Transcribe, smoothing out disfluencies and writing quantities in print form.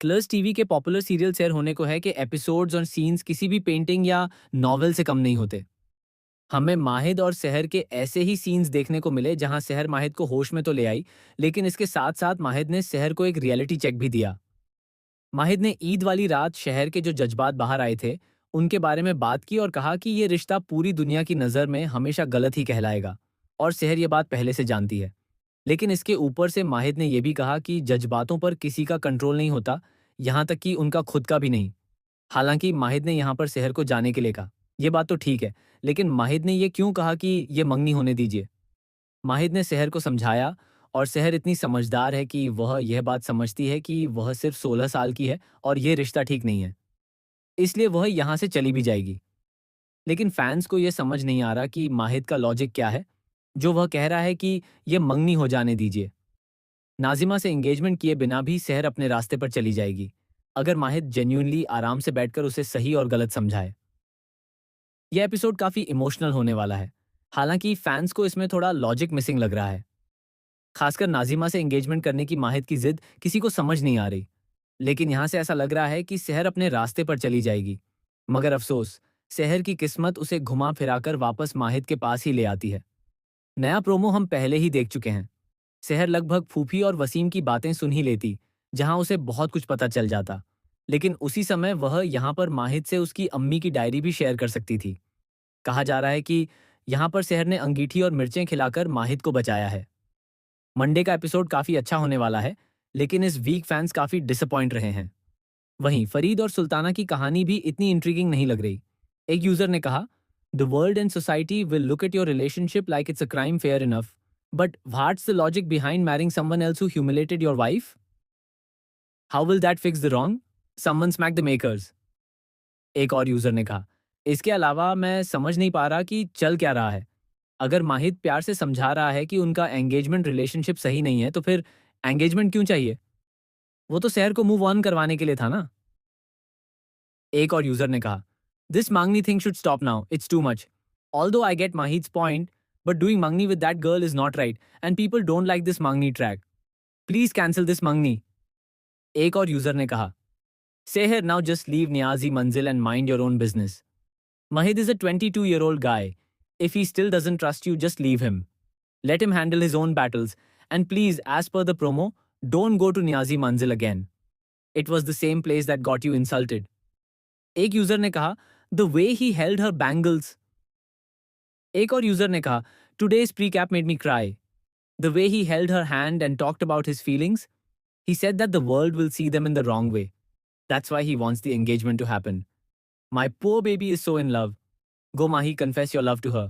Colors TV के popular serial share होने को है कि एपिसोड्स और सीन्स किसी भी पेंटिंग या नॉवेल से कम नहीं होते। हमें माहिद और सहर के ऐसे ही सीन्स देखने को मिले जहां सहर माहिद को होश में तो ले आई, लेकिन इसके साथ साथ माहिद ने सहर को एक रियलिटी चेक भी दिया। माहिद ने ईद वाली रात शहर के जो जज्बात बाहर आए थे, उनके बारे में बात की और कहा कि ये रिश्ता पूरी दुनिया की नज़र में हमेशा गलत ही कहलाएगा, और सहर ये बात पहले से जानती है। लेकिन इसके ऊपर से माहिद ने यह भी कहा कि जज्बातों पर किसी का कंट्रोल नहीं होता, यहाँ तक कि उनका खुद का भी नहीं। हालांकि माहिद ने यहाँ पर सहर को जाने के लिए कहा, यह बात तो ठीक है, लेकिन माहिद ने यह क्यों कहा कि ये मंगनी होने दीजिए? माहिद ने सहर को समझाया, और सहर इतनी समझदार है कि वह यह बात समझती है कि वह सिर्फ 16 साल की है और यह रिश्ता ठीक नहीं है, इसलिए वह यहाँ से चली भी जाएगी। लेकिन फैंस को यह समझ नहीं आ रहा कि माहिद का लॉजिक क्या है, जो वह कह रहा है कि यह मंगनी हो जाने दीजिए। नाज़िमा से एंगेजमेंट किए बिना भी सहर अपने रास्ते पर चली जाएगी, अगर माहिद जेन्युइनली आराम से बैठकर उसे सही और गलत समझाए। यह एपिसोड काफ़ी इमोशनल होने वाला है, हालांकि फैंस को इसमें थोड़ा लॉजिक मिसिंग लग रहा है। खासकर नाज़िमा से एंगेजमेंट करने की माहिद की जिद किसी को समझ नहीं आ रही, लेकिन यहाँ से ऐसा लग रहा है कि सहर अपने रास्ते पर चली जाएगी। मगर अफसोस, सहर की किस्मत उसे घुमा फिराकर वापस माहिद के पास ही ले आती है। नया प्रोमो हम पहले ही देख चुके हैं। सहर लगभग फूफी और वसीम की बातें सुन ही लेती, जहां उसे बहुत कुछ पता चल जाता। लेकिन उसी समय वह यहाँ पर माहिद से उसकी अम्मी की डायरी भी शेयर कर सकती थी। कहा जा रहा है कि यहाँ पर सहर ने अंगीठी और मिर्चें खिलाकर माहिद को बचाया है। मंडे का एपिसोड काफी अच्छा होने वाला है, लेकिन इस वीक फैंस काफी डिसअपॉइंट रहे हैं। वहीं फरीद और सुल्ताना की कहानी भी इतनी इंट्रीगिंग नहीं लग रही। एक यूजर ने कहा, the world and society will look at your relationship like it's a crime fair enough, but what's the logic behind marrying someone else who humiliated your wife? How will that fix the wrong? Someone smack the makers. एक और user ने कहा, इसके अलावा मैं समझ नहीं पा रहा कि चल क्या रहा है। अगर माहिद प्यार से समझा रहा है कि उनका एंगेजमेंट रिलेशनशिप सही नहीं है, तो फिर एंगेजमेंट क्यों चाहिए? वो तो शहर को मूव ऑन करवाने के लिए था ना। एक और यूजर ने कहा, दिस मांगनी thing should stop now, it's too much. Although I get Mahid's point, but doing मांगनी with that girl is not right, and people don't like this मांगनी ट्रैक। प्लीज कैंसिल दिस मांगनी। एक और यूजर ने कहा, Seher, now just leave Niazi Manzil and mind your own business. Mahid is a 22-year-old guy. If he still doesn't trust you, just leave him. Let him handle his own battles. And please, as per the promo, don't go to Niazi Manzil again. It was the same place that got you insulted. एक user ने कहा, the way he held her bangles. एक और user ने कहा, today's pre-cap made me cry. The way he held her hand and talked about his feelings. He said that the world will see them in the wrong way. That's why he wants the engagement to happen. My poor baby is so in love. Go Mahi, confess your love to her.